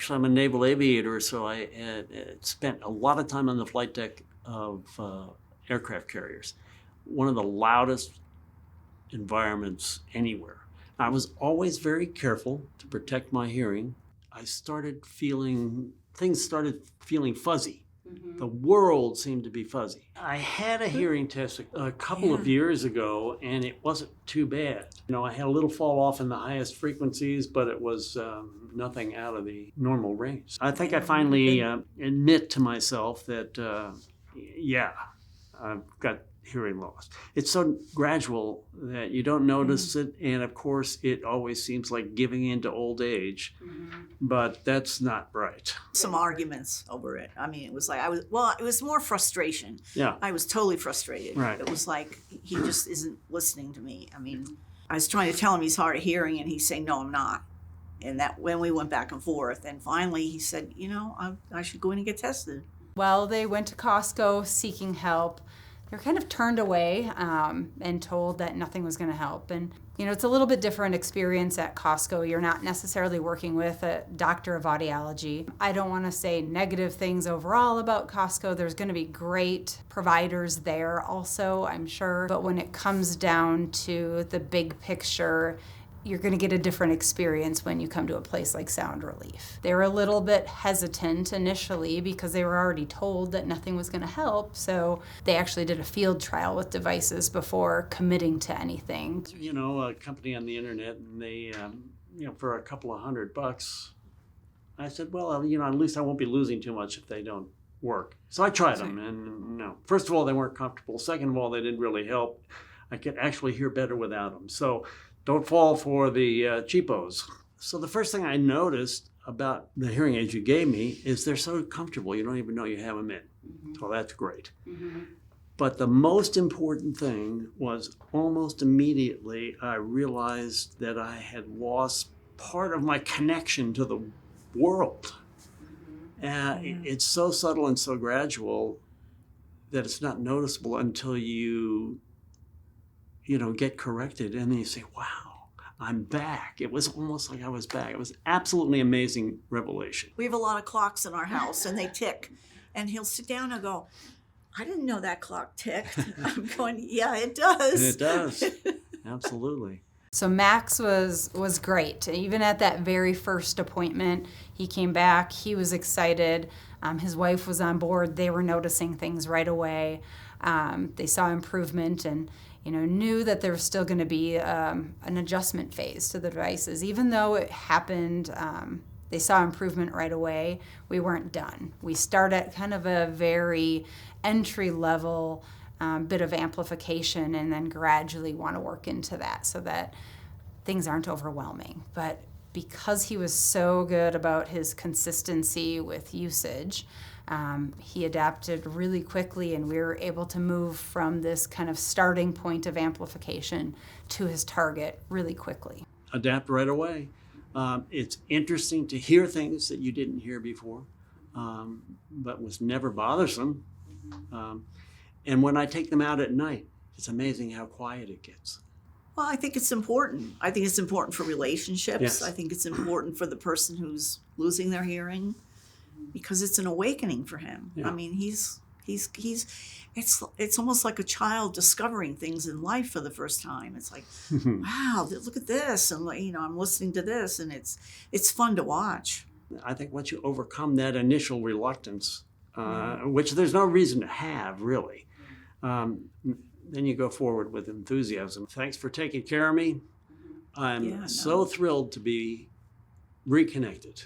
actually, I'm a Naval Aviator, so I spent a lot of time on the flight deck of aircraft carriers. One of the loudest environments anywhere. I was always very careful to protect my hearing. Things started feeling fuzzy. The world seemed to be fuzzy. I had a hearing test a couple of years ago, and it wasn't too bad. I had a little fall off in the highest frequencies, but it was nothing out of the normal range. I think I finally admit to myself that, I've got hearing loss. It's so gradual that you don't notice it, and of course it always seems like giving in to old age, but that's not right. Some arguments over it. I mean, it was like it was more frustration. Yeah. I was totally frustrated. Right. It was like he just isn't listening to me. I mean, I was trying to tell him he's hard of hearing, and he's saying, no, I'm not. And that when we went back and forth, and finally he said, I should go in and get tested. Well, they went to Costco seeking help. They were kind of turned away and told that nothing was going to help. And, it's a little bit different experience at Costco. You're not necessarily working with a doctor of audiology. I don't want to say negative things overall about Costco. There's going to be great providers there also, I'm sure. But when it comes down to the big picture, you're going to get a different experience when you come to a place like Sound Relief. They were a little bit hesitant initially because they were already told that nothing was going to help, so they actually did a field trial with devices before committing to anything. A company on the internet, and they, for a couple of $100, I said, well, at least I won't be losing too much if they don't work. So I tried them, and no. First of all, they weren't comfortable. Second of all, they didn't really help. I could actually hear better without them. So don't fall for the cheapos. So the first thing I noticed about the hearing aids you gave me is they're so comfortable, you don't even know you have them in. So that's great. But the most important thing was almost immediately I realized that I had lost part of my connection to the world. It's so subtle and so gradual that it's not noticeable until you get corrected, and then you say, wow, I'm back. It was almost like I was back. It was absolutely amazing revelation. We have a lot of clocks in our house, and they tick. And he'll sit down and go, I didn't know that clock ticked. I'm going, yeah, it does. It does. Absolutely. So Max was great. Even at that very first appointment, he came back. He was excited. His wife was on board. They were noticing things right away. They saw improvement and knew that there was still going to be an adjustment phase to the devices. Even though it happened, they saw improvement right away, we weren't done. We start at kind of a very entry-level bit of amplification and then gradually want to work into that so that things aren't overwhelming. But because he was so good about his consistency with usage, he adapted really quickly, and we were able to move from this kind of starting point of amplification to his target really quickly. Adapt right away. It's interesting to hear things that you didn't hear before, but was never bothersome. And when I take them out at night, it's amazing how quiet it gets. Well, I think it's important. I think it's important for relationships. Yes. I think it's important for the person who's losing their hearing, because it's an awakening for him. Yeah. I mean, it's almost like a child discovering things in life for the first time. It's like, wow, look at this, and I'm listening to this, and it's fun to watch. I think once you overcome that initial reluctance, which there's no reason to have really, then you go forward with enthusiasm. Thanks for taking care of me. I'm so thrilled to be reconnected.